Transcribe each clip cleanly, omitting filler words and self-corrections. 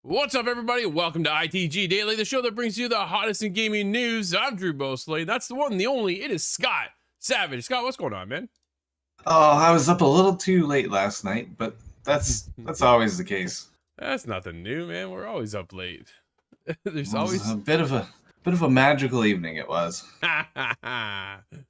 What's up, everybody? Welcome to ITG Daily, the show that brings you the hottest in gaming news. I'm Drew Bosley. That's the one, the only. It is Scott Savage. Scott, what's going on, man? Oh, I was up a little too late last night, but that's always the case. That's nothing new, man. We're always up late. There's always always a bit of a magical evening. It was.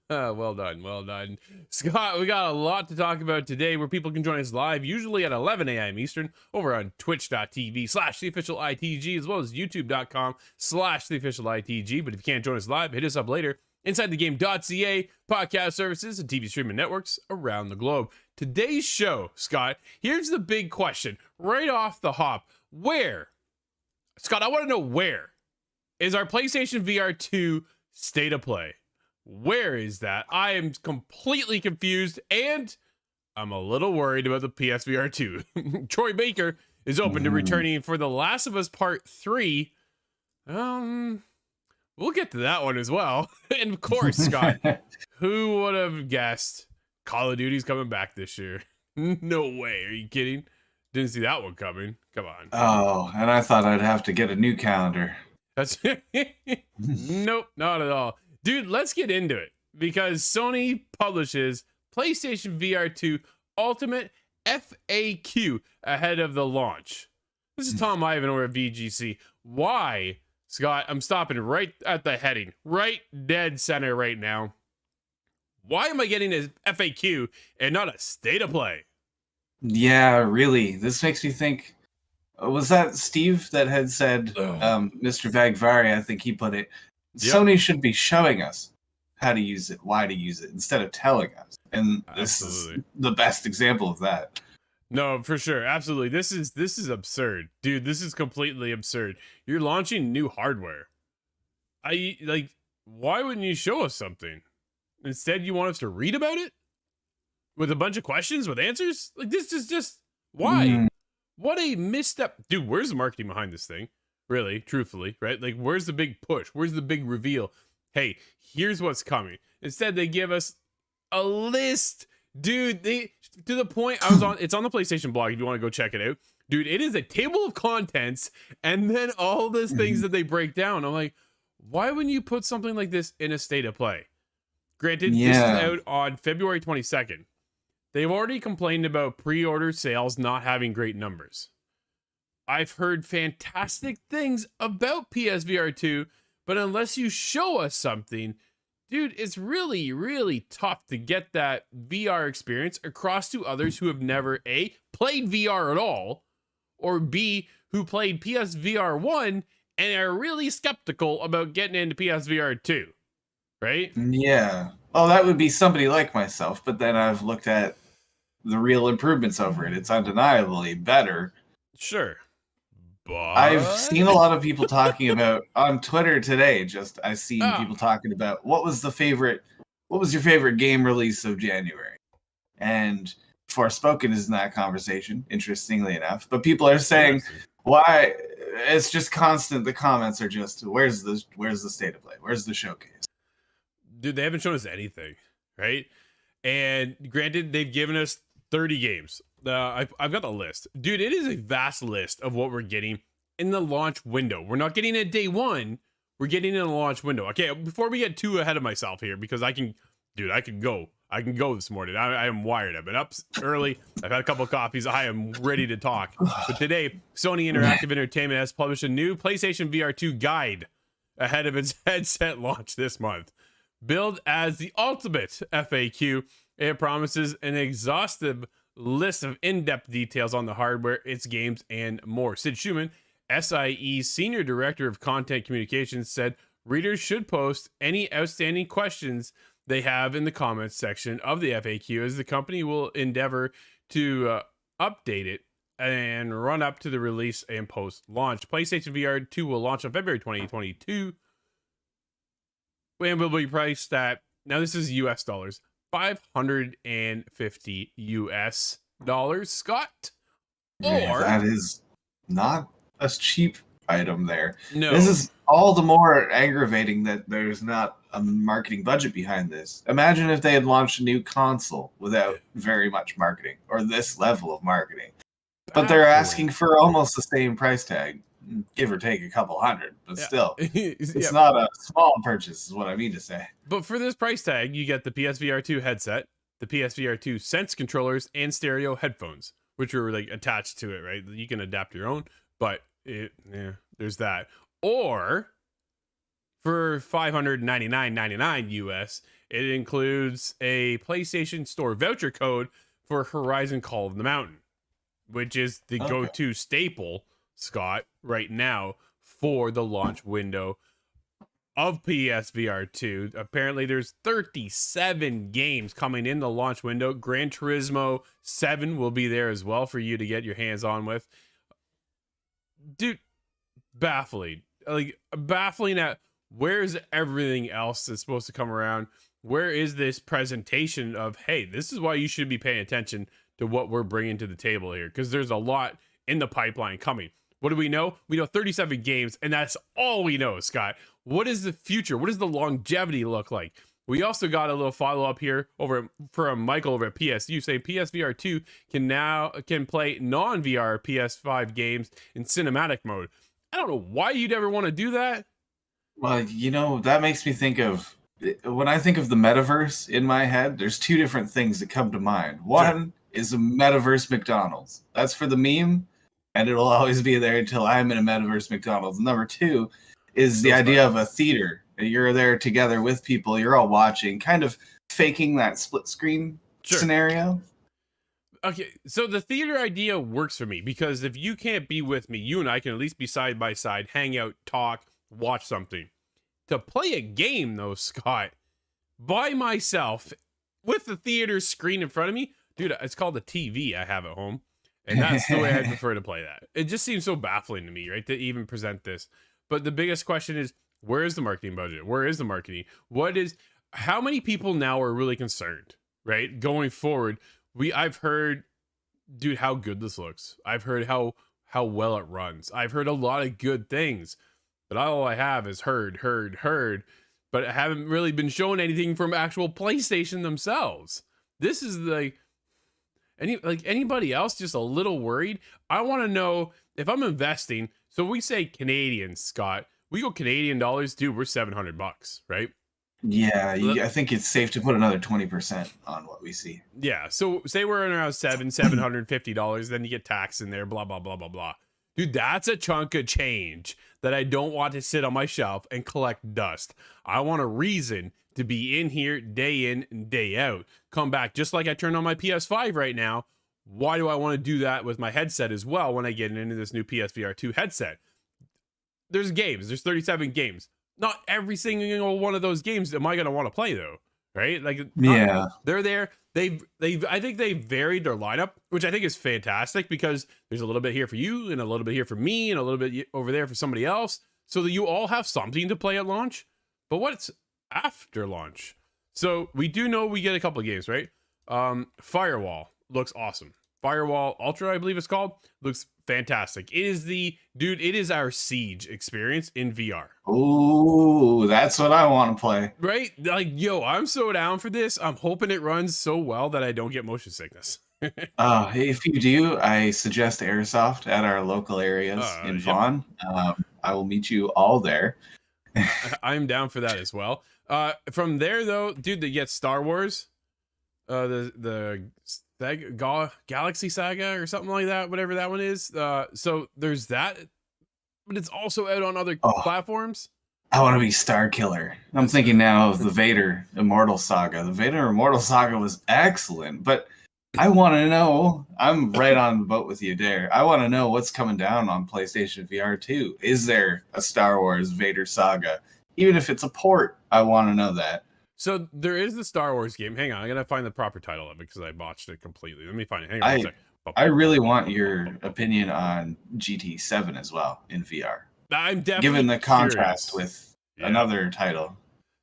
Well done. Scott, we got a lot to talk about today where people can join us live, usually at 11 a.m. Eastern, over on twitch.tv/theofficialitg, as well as youtube.com/theofficialitg. But if you can't join us live, hit us up later. InsideTheGame.ca, podcast services, and TV streaming networks around the globe. Today's show, Scott, here's the big question. Right off the hop, where? Scott, I want to know where is our PlayStation VR 2 state of play? Where is that? I am completely confused, and I'm a little worried about the PSVR 2. Troy Baker is open to returning for The Last of Us Part 3. We'll get to that one as well. And of course, Scott, who would have guessed Call of Duty's coming back this year? No way. Are you kidding? Didn't see that one coming. Come on. Oh, and I thought I'd have to get a new calendar. That's nope, not at all. Dude, let's get into it because Sony publishes PlayStation VR 2 Ultimate FAQ ahead of the launch. This is Tom Ivan over at VGC. Why, Scott? I'm stopping right at the heading, right dead center right now. Why am I getting a FAQ and not a state of play? Yeah, really. This makes me think. Was that Steve that had said, Mr. Vagvari, I think he put it, yep. Sony should be showing us how to use it, why to use it, instead of telling us. And this is the best example of that. No, for sure. Absolutely. This is absurd. Dude, this is completely absurd. You're launching new hardware. Why wouldn't you show us something? Instead, you want us to read about it? With a bunch of questions with answers? Like, this is just, why? What a misstep. Dude, where's the marketing behind this thing? Really, truthfully, right? Like, where's the big push? Where's the big reveal? Hey, here's what's coming. Instead, they give us a list. Dude, to the point, it's on the PlayStation blog if you want to go check it out. Dude, it is a table of contents and then all those things that they break down. I'm like, why wouldn't you put something like this in a state of play? Granted, This is out on February 22nd. They've already complained about pre-order sales not having great numbers. I've heard fantastic things about PSVR 2, but unless you show us something, dude, it's really, really tough to get that VR experience across to others who have never, A, played VR at all, or B, who played PSVR 1 and are really skeptical about getting into PSVR 2, right? Yeah. Oh, that would be somebody like myself, but then I've looked at the real improvements over it. It's undeniably better. Sure. But I've seen a lot of people talking about on Twitter today. I've seen people talking about what was your favorite game release of January? And Forspoken is in that conversation, interestingly enough. But people are saying why it's just constant. The comments are just where's the state of play? Where's the showcase? Dude, they haven't shown us anything, right? And granted, they've given us 30 games. I've got the list. Dude, it is a vast list of what we're getting in the launch window. We're not getting it day one. We're getting in the launch window. Okay, before we get too ahead of myself here, because I can dude, I can go. I can go this morning. I am wired. I've been up early. I've had a couple of coffees. I am ready to talk. But today, Sony Interactive Entertainment has published a new PlayStation VR 2 guide ahead of its headset launch this month. Billed as the ultimate FAQ, it promises an exhaustive list of in-depth details on the hardware, its games, and more. Sid Schumann, SIE's Senior Director of Content Communications, said readers should post any outstanding questions they have in the comments section of the FAQ, as the company will endeavor to update it and run up to the release and post-launch. PlayStation VR 2 will launch on February 2022 and will be priced at, now this is US dollars, $550 US, Scott. Man, Or that is not a cheap item there. no, This is all the more aggravating that there's not a marketing budget behind this. Imagine if they had launched a new console without very much marketing, or this level of marketing. But they're asking for almost the same price tag, give or take a couple hundred, but still, it's not a small purchase, is what I mean to say. But for this price tag, you get the PSVR 2 headset, the PSVR 2 Sense controllers, and stereo headphones, which are like attached to it, right? You can adapt your own, but there's that. Or for $599.99 US, it includes a PlayStation Store voucher code for Horizon Call of the Mountain, which is the go-to staple, Scott, right now for the launch window of PSVR 2. Apparently there's 37 games coming in the launch window. Gran Turismo 7 will be there as well for you to get your hands on with. Dude, baffling. Like, baffling at where's everything else that's supposed to come around? Where is this presentation of, hey, this is why you should be paying attention to what we're bringing to the table here? Because there's a lot in the pipeline coming. What do we know? We know 37 games, and that's all we know, Scott. What is the future? What does the longevity look like? We also got a little follow-up here over from Michael over at PSU saying PSVR 2 can play non-VR PS5 games in cinematic mode. I don't know why you'd ever want to do that. Well, that makes me think of, when I think of the metaverse in my head, there's two different things that come to mind. One is a metaverse McDonald's. That's for the meme, and it'll always be there until I'm in a metaverse McDonald's. Number two is the idea of a theater. You're there together with people, you're all watching, kind of faking that split screen scenario. Okay, so the theater idea works for me, because if you can't be with me, you and I can at least be side by side, hang out, talk, watch something. To play a game, though, Scott, by myself, with the theater screen in front of me, dude, it's called a TV I have at home, and that's the way I prefer to play that. It just seems so baffling to me, right, to even present this. But the biggest question is, where is the marketing budget? Where is the marketing? How many people now are really concerned, right, going forward? I've heard, dude, how good this looks. I've heard how well it runs. I've heard a lot of good things, but all I have is heard, but I haven't really been shown anything from actual PlayStation themselves. This is like anybody else just a little worried. I want to know if I'm investing. So we say Canadian, Scott. We go Canadian dollars, dude, we're $700, right? Yeah, I think it's safe to put another 20% on what we see. Yeah, so say we're around $750, then you get tax in there, blah, blah, blah, blah, blah. Dude, that's a chunk of change that I don't want to sit on my shelf and collect dust. I want a reason to be in here day in and day out. Come back, just like I turned on my PS5 right now. Why do I want to do that with my headset as well when I get into this new PSVR 2 headset? There's games. There's 37 games. Not every single one of those games am I going to want to play, though, right? Like, they're there. I think they varied their lineup, which I think is fantastic, because there's a little bit here for you and a little bit here for me and a little bit over there for somebody else, so that you all have something to play at launch. But what's after launch? So we do know we get a couple of games, right? Firewall looks awesome. Firewall Ultra, I believe it's called, looks fantastic. It is our Siege experience in VR. Oh, that's what I want to play. Right? Like, yo, I'm so down for this. I'm hoping it runs so well that I don't get motion sickness. If you do, I suggest Airsoft at our local areas in Vaughan. I will meet you all there. I'm down for that as well. From there though, dude, they get Star Wars, Galaxy Saga or something like that, whatever that one is. So there's that, but it's also out on other platforms. I want to be Star Killer. I'm thinking now of the Vader Immortal Saga. The Vader Immortal Saga was excellent, but I want to know. I'm right on the boat with you there. I want to know what's coming down on PlayStation VR 2. Is there a Star Wars Vader Saga? Even if it's a port, I want to know that. So there is the Star Wars game. Hang on, I'm gonna find the proper title of it because I botched it completely. Let me find it. Hang on a second. I really want your opinion on GT7 as well in VR. I'm definitely given the contrast with another title.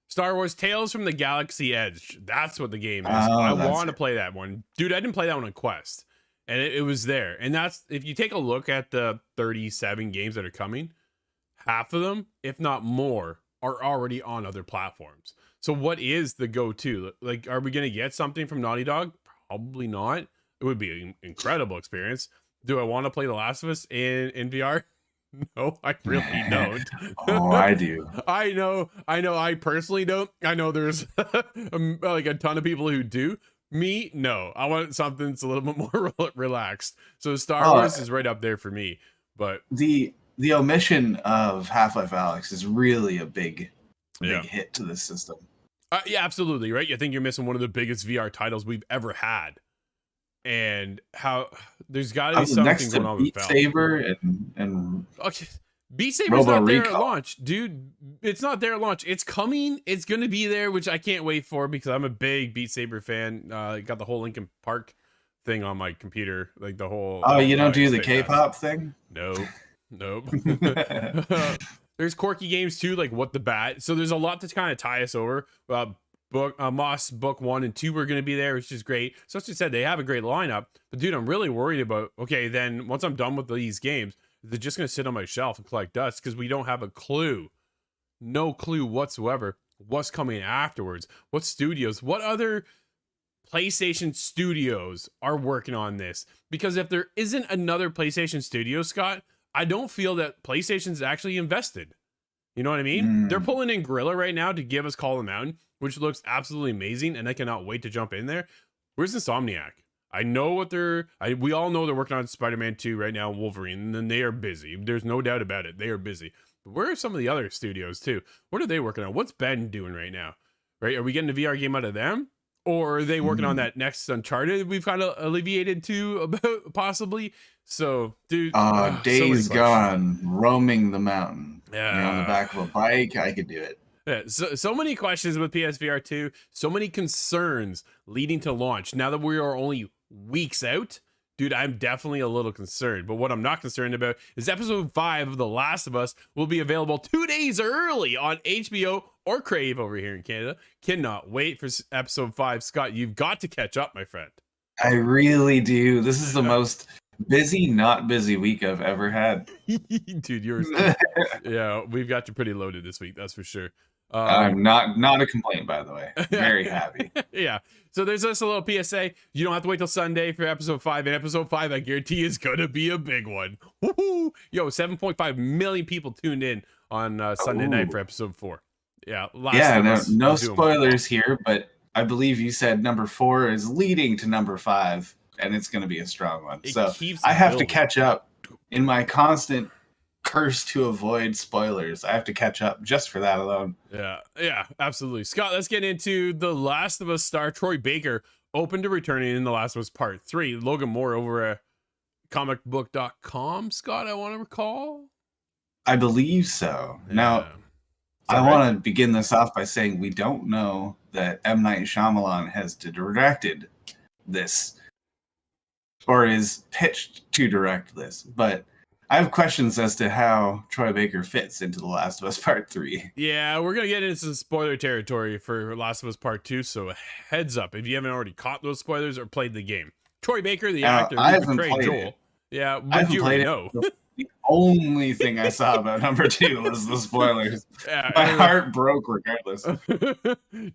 Star Wars Tales from the Galaxy Edge. That's what the game is. Oh, I want to play that one. Dude, I didn't play that one on Quest. And it was there. And that's, if you take a look at the 37 games that are coming, half of them, if not more, are already on other platforms. So what is the go-to? Like, are we going to get something from Naughty Dog? Probably not. It would be an incredible experience. Do I want to play The Last of Us in VR? No, I really don't. Oh, I do. I know. I personally don't. I know there's like a ton of people who do. Me, no. I want something that's a little bit more relaxed. So Star Wars is right up there for me. But the omission of Half-Life Alyx is really a big hit to this system. Yeah, absolutely. Right. You think you're missing one of the biggest VR titles we've ever had. And how there's got to be something going on with Beat Saber and okay. Beat Saber's not there at launch, dude. It's not there at launch. It's coming. It's going to be there, which I can't wait for because I'm a big Beat Saber fan. Got the whole Linkin Park thing on my computer, like the whole. Oh, you don't do the K-pop thing? No, nope. There's quirky games too, like What the Bat. So there's a lot to kind of tie us over. Moss book 1 and 2 were going to be there, which is great. So as you said, they have a great lineup. But dude, I'm really worried about, okay, then once I'm done with these games, they're just going to sit on my shelf and collect dust because we don't have a clue. No clue whatsoever what's coming afterwards. What studios, what other PlayStation studios are working on this? Because if there isn't another PlayStation studio, Scott, I don't feel that PlayStation's actually invested. You know what I mean? They're pulling in Guerrilla right now to give us Call of the Mountain, which looks absolutely amazing, and I cannot wait to jump in there. Where's Insomniac? I know what we all know they're working on Spider-Man 2 right now, Wolverine, and they are busy. There's no doubt about it. They are busy. But where are some of the other studios too? What are they working on? What's Ben doing right now? Right? Are we getting a VR game out of them? Or are they working on that next Uncharted we've kind of alleviated to about possibly? So, dude. Days Gone, roaming the mountain. Yeah. You're on the back of a bike. I could do it. Yeah, so many questions with PSVR 2, so many concerns leading to launch. Now that we are only weeks out, dude, I'm definitely a little concerned. But what I'm not concerned about is episode 5 of The Last of Us will be available 2 days early on HBO or Crave over here in Canada. Cannot wait for episode 5. Scott, you've got to catch up, my friend. I really do. This is the most busy, not busy week I've ever had. Dude, yours. Yeah, we've got you pretty loaded this week, that's for sure. I'm not a complaint, by the way. Very happy. Yeah. So there's just a little PSA. You don't have to wait till Sunday for episode 5. And episode 5, I guarantee, is gonna be a big one. Woo-hoo! Yo, 7.5 million people tuned in on Sunday night for episode 4. Yeah. No spoilers here, but I believe you said number 4 is leading to number 5, and it's gonna be a strong one. So I have to catch up in my constant curse to avoid spoilers. I have to catch up just for that alone. Yeah, absolutely. Scott, let's get into The Last of Us star Troy Baker open to returning in The Last of Us Part 3. Logan Moore over at comicbook.com, Scott, I want to recall. I believe so. Yeah. Now, I want to begin this off by saying we don't know that M. Night Shyamalan has directed this or is pitched to direct this, but I have questions as to how Troy Baker fits into The Last of Us Part 3. Yeah, we're going to get into some spoiler territory for Last of Us Part 2, so heads up if you haven't already caught those spoilers or played the game. Troy Baker, the actor who portrayed Joel. Yeah, what do you know? The only thing I saw about number 2 was the spoilers. Yeah, my heart broke regardless.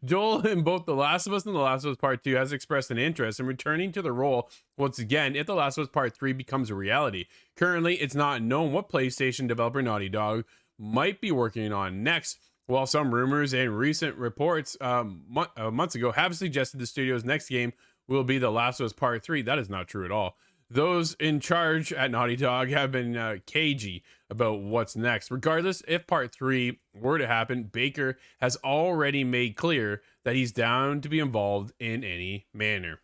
Joel in both The Last of Us and The Last of Us Part 2 has expressed an interest in returning to the role once again if The Last of Us Part 3 becomes a reality. Currently, it's not known what PlayStation developer Naughty Dog might be working on next, While some rumors and recent reports months ago have suggested the studio's next game will be The Last of Us Part 3, that is not true at all. Those in charge at Naughty Dog have been cagey about what's next. Regardless, if Part 3 were to happen, Baker has already made clear that he's down to be involved in any manner.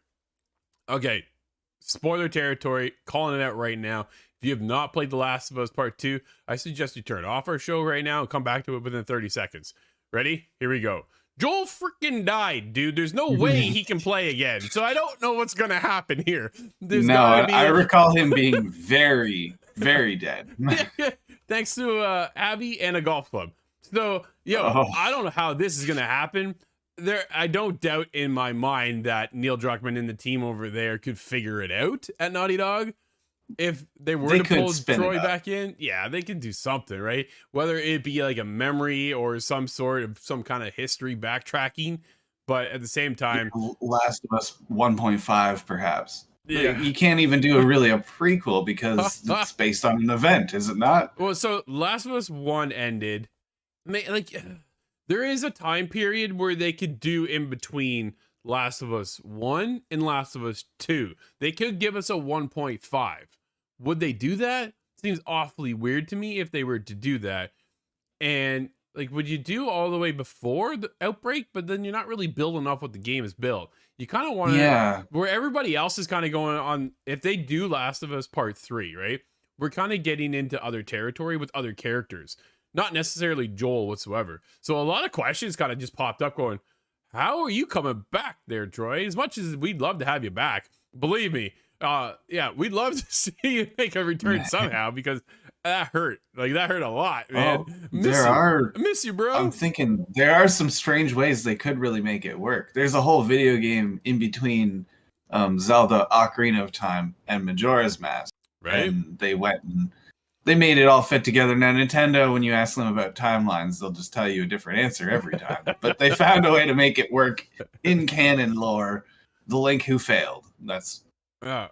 Okay, spoiler territory, calling it out right now. If you have not played The Last of Us Part 2, I suggest you turn off our show right now and come back to it within 30 seconds. Ready? Here we go. Joel freaking died, dude. There's no way he can play again. So I don't know what's going to happen here. I recall him being very, very dead. Thanks to Abby and a golf club. So, I don't know how this is going to happen. I don't doubt in my mind that Neil Druckmann and the team over there could figure it out at Naughty Dog. If they were to pull Troy back in, they could do something, right? Whether it be like a memory or some kind of history backtracking, but at the same time, Last of Us 1.5, perhaps. Yeah. You can't even do a prequel because it's based on an event, is it not? Well, so Last of Us 1 ended. Like, there is a time period where they could do in between Last of Us 1 and Last of Us 2. They could give us a 1.5. Would they do that? Seems awfully weird to me if they were to do that. And like, would you do all the way before the Outbreak? But then you're not really building off what the game is built. You kind of want to, where everybody else is kind of going on. If they do Last of Us Part 3, right? We're kind of getting into other territory with other characters, not necessarily Joel whatsoever. So a lot of questions kind of just popped up going, how are you coming back there, Troy? As much as we'd love to have you back, believe me, we'd love to see you make a return somehow, because that hurt. Like, that hurt a lot, man. I miss you, bro. I'm thinking there are some strange ways they could really make it work. There's a whole video game in between Zelda Ocarina of Time and Majora's Mask. Right. And they went and they made it all fit together. Now, Nintendo, when you ask them about timelines, they'll just tell you a different answer every time. But they found a way to make it work in canon lore. The Link who failed. That's there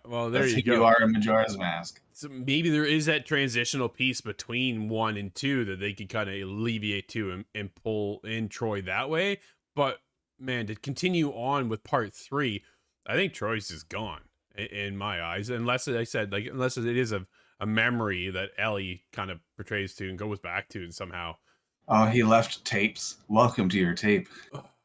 you go. You are in Majora's Mask. So maybe there is that transitional piece between 1 and 2 that they could kind of alleviate to and pull in Troy that way. But man, to continue on with Part 3, I think Troy's is gone in my eyes, unless, as I said, like, unless it is a memory that Ellie kind of portrays to and goes back to, and somehow. Oh, he left tapes. Welcome to your tape.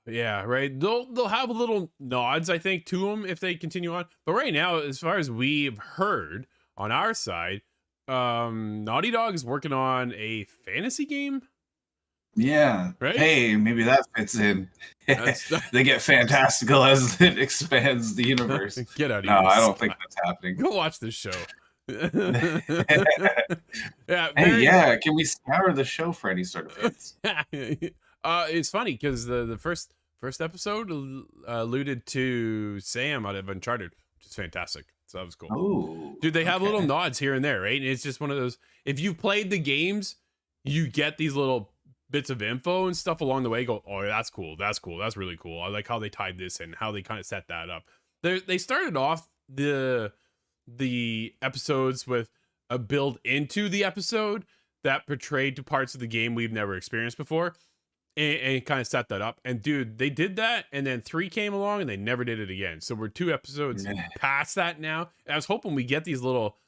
Yeah, right. They'll have little nods, I think, to him if they continue on. But right now, as far as we've heard on our side, Naughty Dog is working on a fantasy game. Yeah. Right? Hey, maybe that fits in. They get fantastical as it expands the universe. Get out of here. No, I don't think that's happening. Go watch this show. Can we scour the show for any sort of hits? It's funny because the first episode alluded to Sam out of Uncharted, which is fantastic. So that was cool. Oh, dude, they have little nods here and there, right? And it's just one of those. If you've played the games, you get these little bits of info and stuff along the way. Go, oh, that's cool. That's cool. That's really cool. I like how they tied this in, how they kind of set that up. They started off the episodes with a build into the episode that portrayed to parts of the game we've never experienced before, and kind of set that up. And dude, they did that, and then 3 came along and they never did it again. So we're 2 episodes past that now. And I was hoping we get these little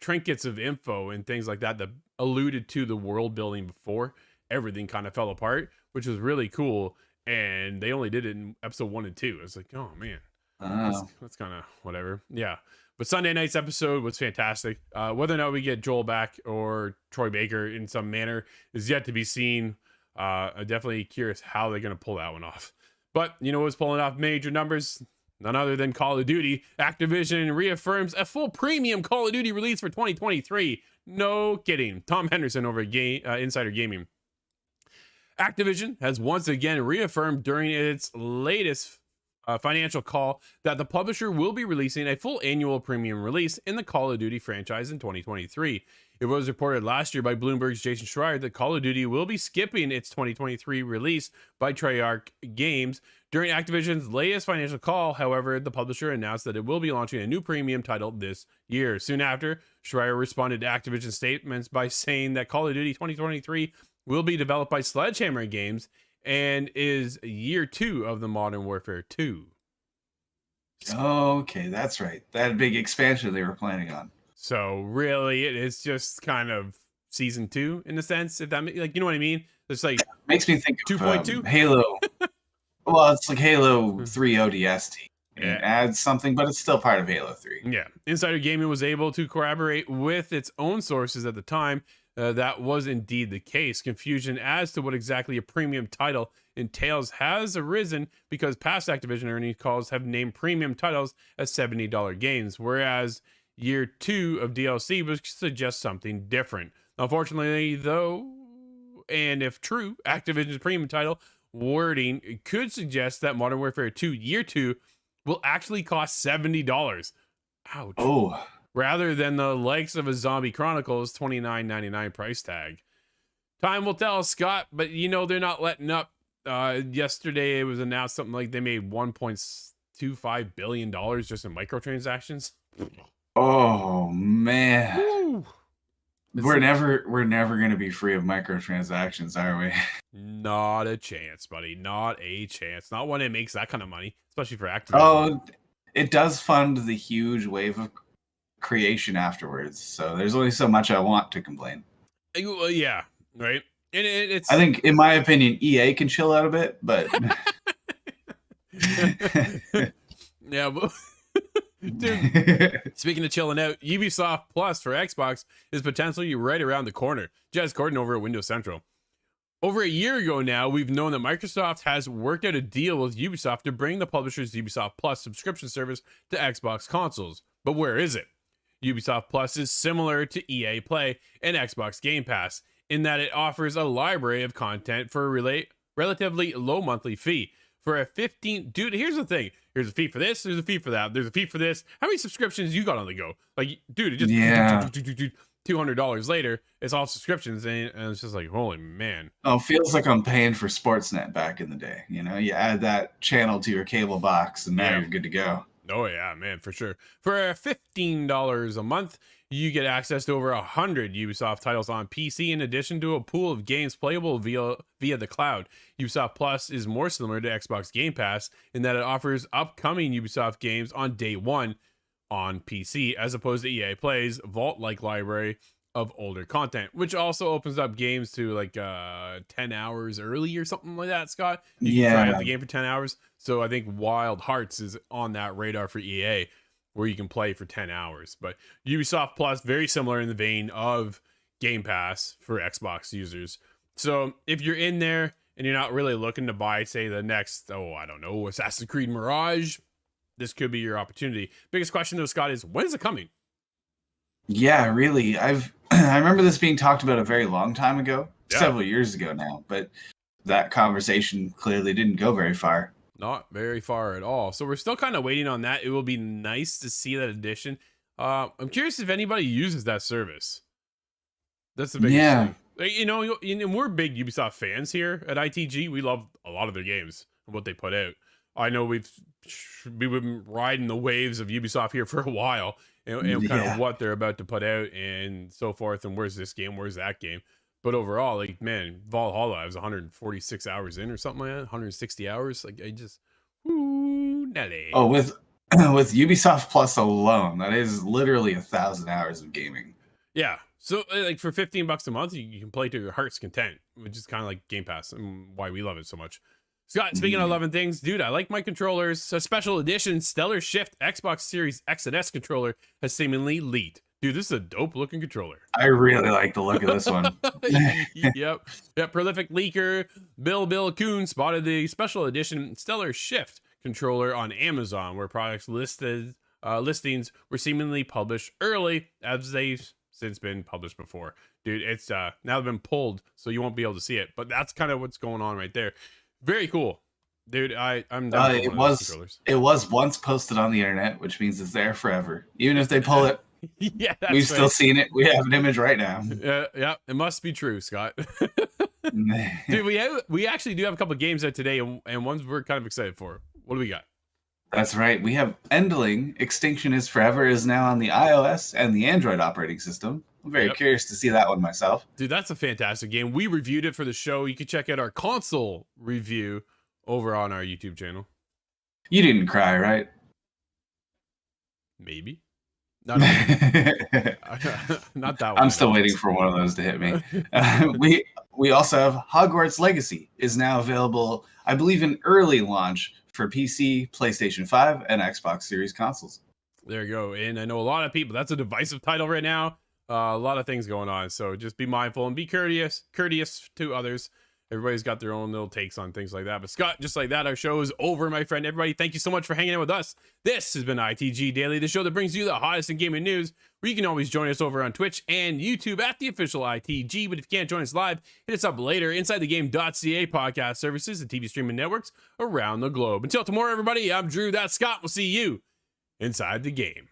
trinkets of info and things like that alluded to the world building before everything kind of fell apart, which was really cool. And they only did it in episode 1 and 2. I was like, oh man, that's kind of whatever. Yeah. But Sunday night's episode was fantastic. Whether or not we get Joel back or Troy Baker in some manner is yet to be seen. I'm definitely curious how they're going to pull that one off. But you know what's pulling off major numbers? None other than Call of Duty. Activision reaffirms a full premium Call of Duty release for 2023. No kidding. Tom Henderson over at Insider Gaming. Activision has once again reaffirmed during its latest financial call that the publisher will be releasing a full annual premium release in the Call of Duty franchise in 2023. It was reported last year by Bloomberg's Jason Schreier that Call of Duty will be skipping its 2023 release by Treyarch Games. During Activision's latest financial call, however, the publisher announced that it will be launching a new premium title this year. Soon after, Schreier responded to Activision's statements by saying that Call of Duty 2023 will be developed by Sledgehammer Games and is year 2 of the Modern Warfare 2. Okay, that's right. That big expansion they were planning on. So really, it is just kind of season 2 in a sense, if that, like, you know what I mean? It's like Makes me think of 2.2. Halo. Well, it's like Halo 3 ODST. Yeah. It adds something, but it's still part of Halo 3. Yeah. Insider Gaming was able to corroborate with its own sources at the time that was indeed the case. Confusion as to what exactly a premium title entails has arisen because past Activision earnings calls have named premium titles as $70 games, whereas year 2 of DLC would suggest something different. Unfortunately, though, and if true, Activision's premium title wording could suggest that Modern Warfare 2 year 2 will actually cost $70. Ouch. Oh. Rather than the likes of a Zombie Chronicles $29.99 price tag. Time will tell, Scott, but you know they're not letting up. Yesterday it was announced something like they made $1.25 billion just in microtransactions. Oh man. Woo. We're never gonna be free of microtransactions, are we? Not a chance, buddy. Not a chance. Not when it makes that kind of money, especially for Activision. Oh, it does fund the huge wave of creation afterwards. So there's only so much I want to complain. Yeah, right. And it's. I think, in my opinion, EA can chill out a bit, but. Yeah, but. Dude, speaking of chilling out, Ubisoft Plus for Xbox is potentially right around the corner. Jez Gordon over at Windows Central. Over a year ago now, we've known that Microsoft has worked out a deal with Ubisoft to bring the publisher's Ubisoft Plus subscription service to Xbox consoles. But where is it? Ubisoft Plus is similar to EA Play and Xbox Game Pass in that it offers a library of content for a relatively low monthly fee. For a 15, dude, here's the thing. Here's a fee for this. There's a fee for that. There's a fee for this. How many subscriptions you got on the go? Like, dude, it just $200 later. It's all subscriptions, and it's just like, holy man. Oh, feels like I'm paying for Sportsnet back in the day. You know, you add that channel to your cable box, and now you're good to go. Oh yeah, man, for sure. For $15 a month, you get access to over 100 Ubisoft titles on PC, in addition to a pool of games playable via the cloud. Ubisoft Plus is more similar to Xbox Game Pass in that it offers upcoming Ubisoft games on day one on PC, as opposed to EA Play's vault-like library of older content, which also opens up games to like 10 hours early or something like that, Scott. You can try out the game for 10 hours. So I think Wild Hearts is on that radar for EA, where you can play for 10 hours. But Ubisoft Plus, very similar in the vein of Game Pass for Xbox users. So if you're in there and you're not really looking to buy, say, the next, Assassin's Creed Mirage, this could be your opportunity. Biggest question though, Scott, is when is it coming? Yeah, really. I remember this being talked about a very long time ago, several years ago now, but that conversation clearly didn't go very far. Not very far at all. So we're still kind of waiting on that. It will be nice to see that addition. I'm curious if anybody uses that service. That's the biggest thing. Like, you know, we're big Ubisoft fans here at ITG. We love a lot of their games and what they put out. I know we've been riding the waves of Ubisoft here for a while, and kind of what they're about to put out and so forth, and where's this game, where's that game. But overall, like, man, Valhalla, I was 146 hours in or something like that, 160 hours. Like, I just, Nelly. Oh, with Ubisoft Plus alone, that is literally 1,000 hours of gaming. Yeah. So, like, for $15 a month, you can play to your heart's content, which is kind of like Game Pass and why we love it so much. Scott, speaking of loving things, dude, I like my controllers. A special edition Stellar Shift Xbox Series X and S controller has seemingly leaked. Dude, this is a dope looking controller. I really like the look of this one. Yep. Prolific leaker Bill Coon spotted the special edition Stellar Shift controller on Amazon, where products listings were seemingly published early, as they've since been published before. Dude, it's now been pulled, so you won't be able to see it. But that's kind of what's going on right there. Very cool, dude. I'm down it was once posted on the internet, which means it's there forever. Even if they pull it, yeah, we've still seen it. We have an image right now. Yeah, it must be true, Scott. Dude, we actually do have a couple of games out today, and ones we're kind of excited for. What do we got? That's right. We have Endling. Extinction is Forever is now on the iOS and the Android operating system. I'm very curious to see that one myself. Dude, that's a fantastic game. We reviewed it for the show. You can check out our console review over on our YouTube channel. You didn't cry, right? Maybe. Not that one. I'm still waiting for one of those to hit me. We also have Hogwarts Legacy is now available, I believe, in early launch for PC, PlayStation 5, and Xbox Series consoles. There you go. And I know a lot of people, that's a divisive title right now. A lot of things going on. So just be mindful and be courteous to others. Everybody's got their own little takes on things like that. But Scott, just like that, our show is over, my friend. Everybody, thank you so much for hanging out with us. This has been ITG Daily, the show that brings you the hottest in gaming news, where you can always join us over on Twitch and YouTube at the official ITG. But if you can't join us live, hit us up later inside the game.ca podcast services and TV streaming networks around the globe. Until tomorrow, everybody, I'm Drew. That's Scott. We'll see you inside the game.